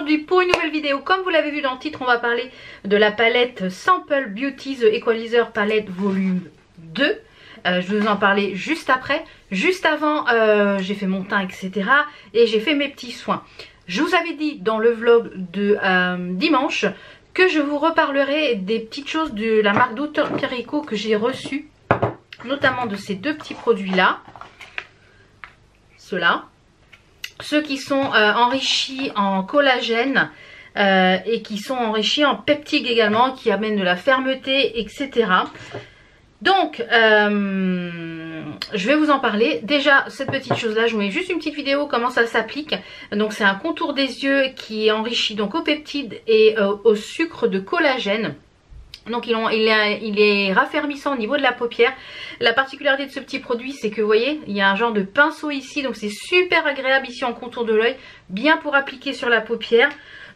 aujourd'hui pour une nouvelle vidéo. Comme vous l'avez vu dans le titre, on va parler de la palette Sample Beauty The Equalizer Palette volume 2. Je vais vous en parler juste après. Juste avant, j'ai fait mon teint, etc. Et j'ai fait mes petits soins. Je vous avais dit dans le vlog de dimanche que je vous reparlerai des petites choses de la marque Dr Perico que j'ai reçues. Notamment de ces deux petits produits là. Ceux-là. Ceux qui sont enrichis en collagène et qui sont enrichis en peptides également, qui amènent de la fermeté, etc. Donc, je vais vous en parler. Déjà, cette petite chose-là, je vous mets juste une petite vidéo comment ça s'applique. Donc, c'est un contour des yeux qui est enrichi donc aux peptides et au sucre de collagène. Donc il est raffermissant au niveau de la paupière. La particularité de ce petit produit, c'est que vous voyez, il y a un genre de pinceau ici. Donc c'est super agréable ici en contour de l'œil. Bien pour appliquer sur la paupière.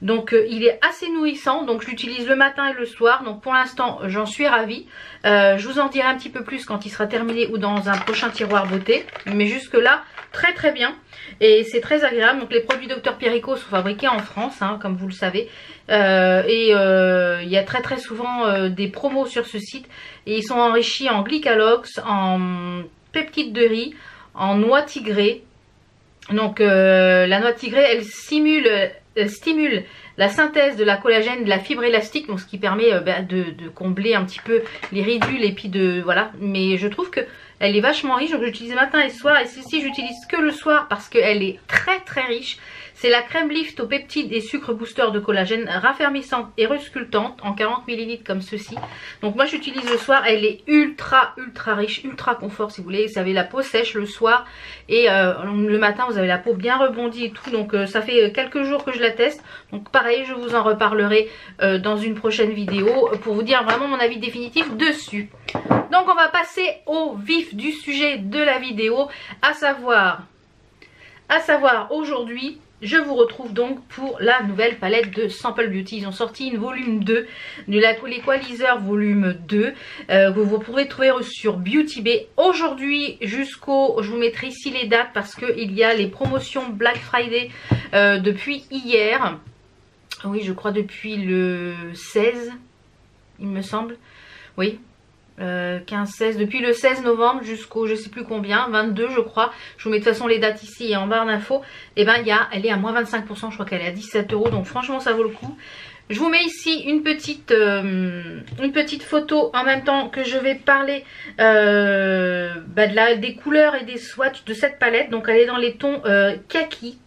Donc il est assez nourrissant. Donc je l'utilise le matin et le soir. Donc pour l'instant, j'en suis ravie. Je vous en dirai un petit peu plus quand il sera terminé ou dans un prochain tiroir beauté. Mais jusque là, très très bien. Et c'est très agréable. Donc les produits Dr Perico sont fabriqués en France, hein, comme vous le savez. Il y a très souvent des promos sur ce site. Et ils sont enrichis en glycalox, en peptides de riz, en noix tigrée. Donc la noix tigrée, elle stimule la synthèse de la collagène, de la fibre élastique, donc ce qui permet de combler un petit peu les ridules et puis de voilà. Mais je trouve que elle est vachement riche, donc j'utilise matin et soir. Et celle-ci j'utilise que le soir parce qu'elle est très riche. C'est la crème lift aux peptides et sucre booster de collagène raffermissante et resculptante en 40 ml comme ceci. Donc moi j'utilise le soir, elle est ultra riche, ultra confort si vous voulez. Vous avez la peau sèche le soir et le matin vous avez la peau bien rebondie et tout. Donc ça fait quelques jours que je la teste. Donc pareil, je vous en reparlerai dans une prochaine vidéo pour vous dire vraiment mon avis définitif dessus. Donc on va passer au vif du sujet de la vidéo, à savoir aujourd'hui je vous retrouve donc pour la nouvelle palette de Sample Beauty. Ils ont sorti une volume 2 de l'Equalizer volume 2 que vous pourrez trouver sur Beauty Bay. Aujourd'hui jusqu'au, je vous mettrai ici les dates parce qu'il y a les promotions Black Friday depuis hier. Oui, je crois depuis le 16, il me semble. Oui. 15-16, depuis le 16 novembre jusqu'au je sais plus combien, 22 je crois. Je vous mets de toute façon les dates ici et en barre d'infos. Et ben elle est à moins 25%, je crois qu'elle est à 17 €. Donc franchement ça vaut le coup. Je vous mets ici une petite photo en même temps que je vais parler des couleurs et des swatchs de cette palette. Donc elle est dans les tons kaki.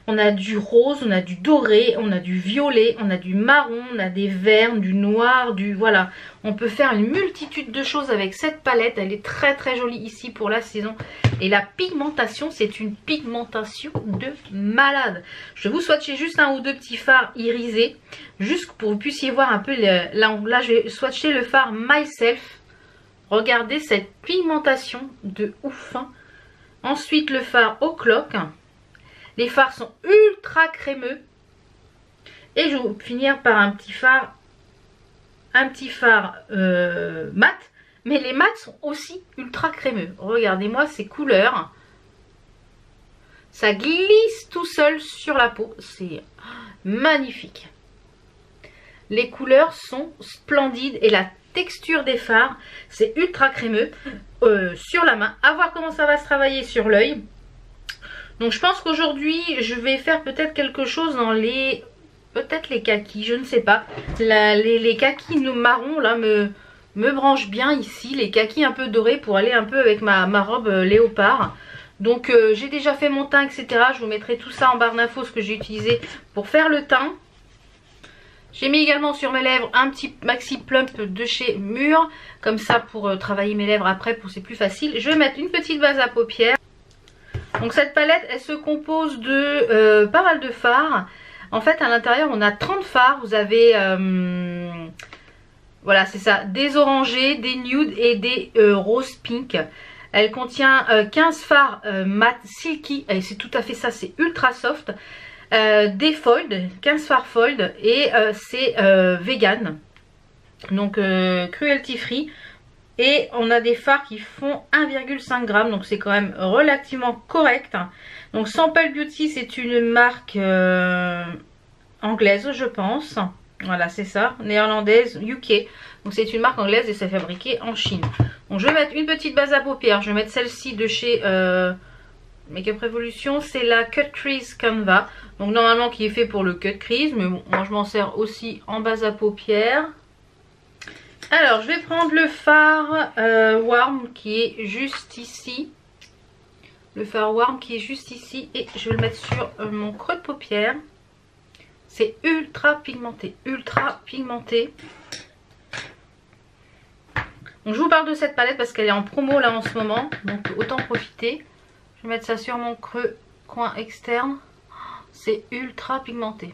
On a du rose, on a du doré, on a du violet, on a du marron, on a des verts, du noir, du voilà. On peut faire une multitude de choses avec cette palette. Elle est très jolie ici pour la saison. Et la pigmentation, c'est une pigmentation de malade. Je vais vous swatcher juste un ou deux petits fards irisés. Juste pour que vous puissiez voir un peu. Là, je vais swatcher le fard Myself. Regardez cette pigmentation de ouf. Ensuite, le fard O'Clock. Les fards sont ultra crémeux. Et je vais finir par un petit fard mat. Mais les mats sont aussi ultra crémeux. Regardez-moi ces couleurs. Ça glisse tout seul sur la peau. C'est magnifique. Les couleurs sont splendides. Et la texture des fards, c'est ultra crémeux sur la main. À voir comment ça va se travailler sur l'œil. Donc je pense qu'aujourd'hui je vais faire peut-être quelque chose dans les... Peut-être les kakis, je ne sais pas. Les kakis marrons là me branchent bien ici. Les kakis un peu dorés pour aller un peu avec ma robe léopard. Donc j'ai déjà fait mon teint, etc. Je vous mettrai tout ça en barre d'infos, ce que j'ai utilisé pour faire le teint. J'ai mis également sur mes lèvres un petit maxi plump de chez Mur. Comme ça pour travailler mes lèvres après, pour c'est plus facile. Je vais mettre une petite base à paupières. Donc cette palette, elle se compose de pas mal de fards. En fait, à l'intérieur, on a 30 fards. Vous avez, voilà, c'est ça, des orangés, des nudes et des rose pink. Elle contient 15 fards mat silky. C'est tout à fait ça, c'est ultra soft. Des fold, 15 fards fold. Et c'est vegan. Donc cruelty free. Et on a des fards qui font 1,5 g, donc c'est quand même relativement correct. Donc Sample Beauty, c'est une marque anglaise, je pense. Voilà, c'est ça, néerlandaise, UK. Donc c'est une marque anglaise et c'est fabriqué en Chine. Donc je vais mettre une petite base à paupières. Je vais mettre celle-ci de chez Makeup Revolution. C'est la Cut Crease Canva. Donc normalement qui est fait pour le cut crease. Mais bon, moi je m'en sers aussi en base à paupières. Alors je vais prendre le fard Warm qui est juste ici. Le fard Warm qui est juste ici. Et je vais le mettre sur mon creux de paupière. C'est ultra pigmenté, ultra pigmenté. Donc je vous parle de cette palette parce qu'elle est en promo là en ce moment. Donc autant profiter. Je vais mettre ça sur mon creux coin externe. C'est ultra pigmenté.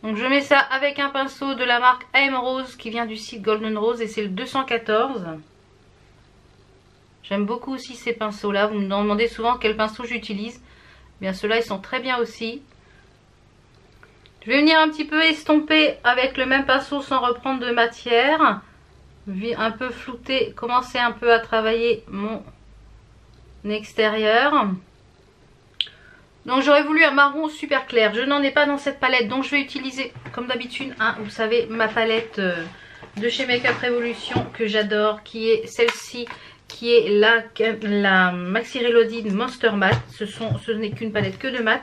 Donc je mets ça avec un pinceau de la marque AM Rose qui vient du site Golden Rose et c'est le 214. J'aime beaucoup aussi ces pinceaux là. Vous me demandez souvent quel pinceau j'utilise. Bien ceux-là ils sont très bien aussi. Je vais venir un petit peu estomper avec le même pinceau sans reprendre de matière. Un peu flouter, commencer un peu à travailler mon extérieur. Donc j'aurais voulu un marron super clair. Je n'en ai pas dans cette palette. Donc je vais utiliser comme d'habitude, hein, vous savez, ma palette de chez Makeup Revolution que j'adore. Qui est celle-ci, qui est la Maxi Reloaded Monster Matte. Ce n'est qu'une palette que de mat.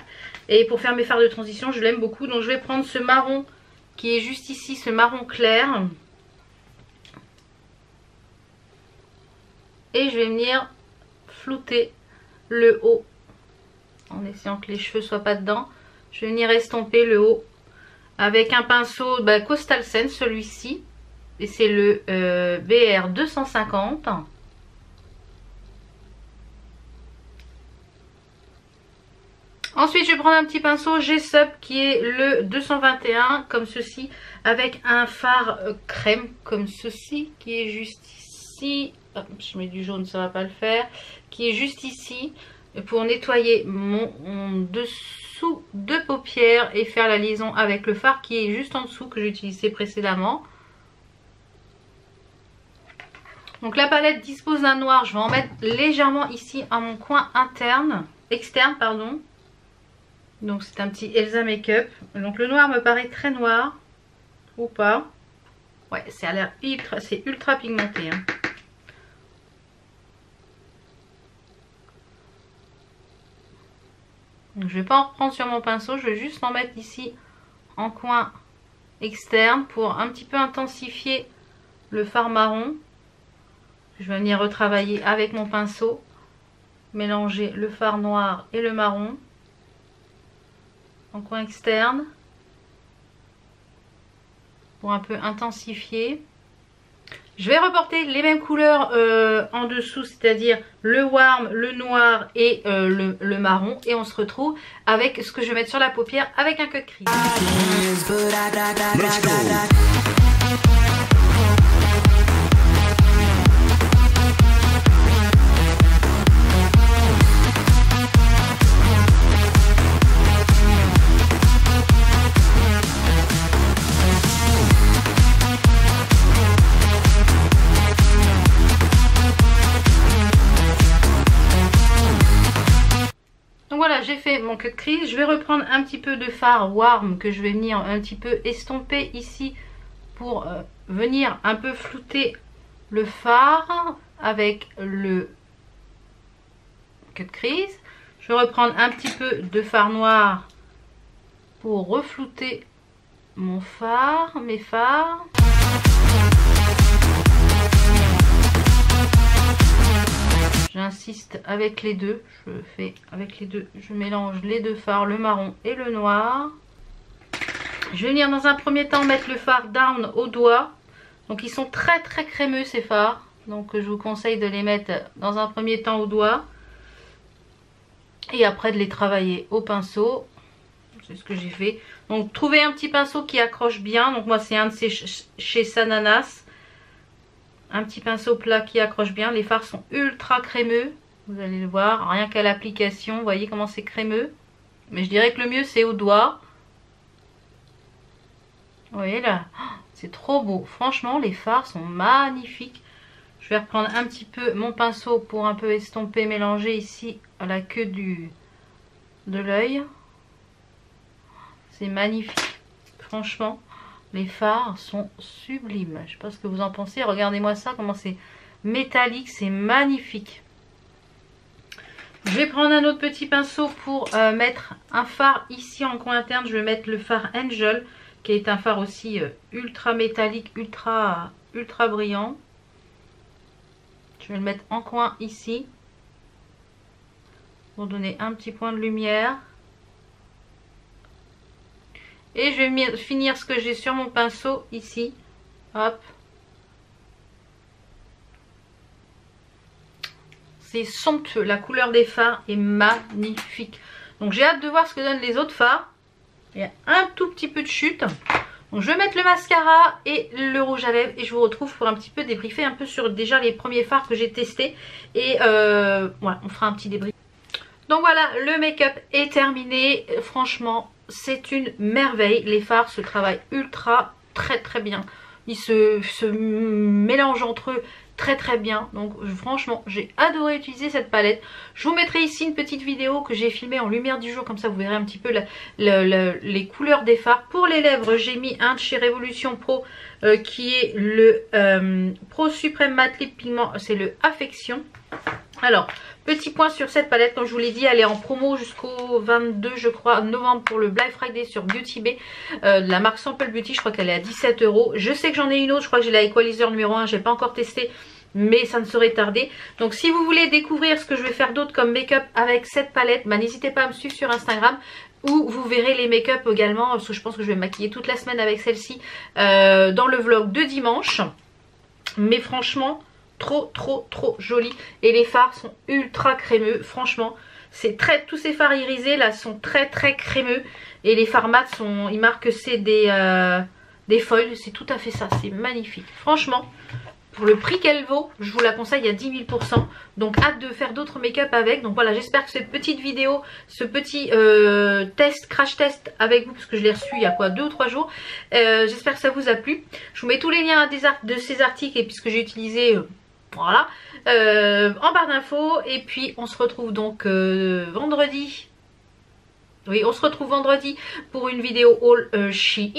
Et pour faire mes fards de transition, je l'aime beaucoup. Donc je vais prendre ce marron qui est juste ici, ce marron clair. Et je vais venir flouter le haut. En essayant que les cheveux ne soient pas dedans. Je vais venir estomper le haut. Avec un pinceau Coastal Scents, celui-ci. Et c'est le BR 250. Ensuite, je vais prendre un petit pinceau G-Sub qui est le 221, comme ceci, avec un fard crème, comme ceci, qui est juste ici. Hop, je mets du jaune, ça va pas le faire. Qui est juste ici, pour nettoyer mon dessous de paupière et faire la liaison avec le fard qui est juste en dessous, que j'ai utilisé précédemment. Donc la palette dispose d'un noir, je vais en mettre légèrement ici à mon coin externe, pardon. Donc c'est un petit Elsa Makeup. Donc le noir me paraît très noir. Ou pas. Ouais, ça a l'air c'est ultra pigmenté. Hein. Donc, je vais pas en reprendre sur mon pinceau. Je vais juste en mettre ici en coin externe pour un petit peu intensifier le fard marron. Je vais venir retravailler avec mon pinceau. Mélanger le fard noir et le marron. En coin externe pour un peu intensifier. Je vais reporter les mêmes couleurs en dessous, c'est-à-dire le warm, le noir et le marron, et on se retrouve avec ce que je vais mettre sur la paupière avec un cut crease. Voilà, j'ai fait mon cut crease. Je vais reprendre un petit peu de fard warm que je vais venir un petit peu estomper ici pour venir un peu flouter le fard avec le cut crease. Je vais reprendre un petit peu de fard noir pour reflouter mon fard, mes fards. J'insiste avec les deux, je fais avec les deux, je mélange les deux fards, le marron et le noir. Je vais venir dans un premier temps mettre le fard down au doigt. Donc ils sont très très crémeux ces fards, donc je vous conseille de les mettre dans un premier temps au doigt. Et après de les travailler au pinceau, c'est ce que j'ai fait. Donc trouvez un petit pinceau qui accroche bien, donc moi c'est un de ces chez Sananas. Un petit pinceau plat qui accroche bien. Les fards sont ultra crémeux. Vous allez le voir. Rien qu'à l'application. Vous voyez comment c'est crémeux. Mais je dirais que le mieux c'est au doigt. Vous voyez là. C'est trop beau. Franchement les fards sont magnifiques. Je vais reprendre un petit peu mon pinceau pour un peu estomper, mélanger ici à la queue de l'œil. C'est magnifique. Franchement, les fards sont sublimes. Je sais pas ce que vous en pensez. Regardez-moi ça, comment c'est métallique, c'est magnifique. Je vais prendre un autre petit pinceau pour mettre un fard ici en coin interne. Je vais mettre le fard Angel, qui est un fard aussi ultra métallique, ultra brillant. Je vais le mettre en coin ici pour donner un petit point de lumière. Et je vais finir ce que j'ai sur mon pinceau ici. Hop. C'est somptueux. La couleur des fards est magnifique. Donc j'ai hâte de voir ce que donnent les autres fards. Il y a un tout petit peu de chute. Donc je vais mettre le mascara et le rouge à lèvres. Et je vous retrouve pour un petit peu débriefer un peu sur déjà les premiers fards que j'ai testés. Et voilà, on fera un petit débrief. Donc voilà, le make-up est terminé. Franchement, c'est une merveille. Les fards se travaillent très bien. Ils se mélangent entre eux très bien. Donc franchement, j'ai adoré utiliser cette palette. Je vous mettrai ici une petite vidéo que j'ai filmée en lumière du jour. Comme ça, vous verrez un petit peu les couleurs des fards. Pour les lèvres, j'ai mis un de chez Révolution Pro qui est le Pro Supreme Matte Lip Pigment. C'est le Affection. Alors, petit point sur cette palette, comme je vous l'ai dit, elle est en promo jusqu'au 22, je crois, novembre pour le Black Friday sur Beauty Bay, de la marque Sample Beauty. Je crois qu'elle est à 17 €. Je sais que j'en ai une autre, je crois que j'ai la Equalizer numéro 1, je n'ai pas encore testé, mais ça ne saurait tarder. Donc si vous voulez découvrir ce que je vais faire d'autre comme make-up avec cette palette, bah, n'hésitez pas à me suivre sur Instagram, où vous verrez les make-up également, parce que je pense que je vais me maquiller toute la semaine avec celle-ci dans le vlog de dimanche. Mais franchement, trop joli. Et les fards sont ultra crémeux. Franchement, c'est tous ces fards irisés là sont très crémeux. Et les fards mat sont, ils marquent que c'est des foils. C'est tout à fait ça. C'est magnifique. Franchement, pour le prix qu'elle vaut, je vous la conseille à 10 000 %. Donc hâte de faire d'autres make-up avec. Donc voilà, j'espère que cette petite vidéo, ce petit crash test avec vous, parce que je l'ai reçu il y a quoi, 2 ou 3 jours. J'espère que ça vous a plu. Je vous mets tous les liens de ces articles et puis ce que j'ai utilisé. Voilà, en barre d'infos. Et puis on se retrouve donc vendredi. Oui, on se retrouve vendredi pour une vidéo haul Shein,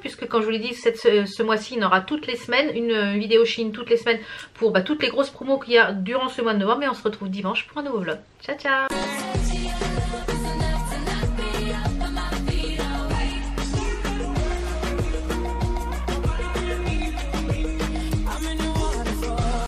puisque comme je vous l'ai dit, ce mois-ci, il y en aura toutes les semaines, une vidéo Shein toutes les semaines pour toutes les grosses promos qu'il y a durant ce mois de novembre. Et on se retrouve dimanche pour un nouveau vlog. Ciao ciao.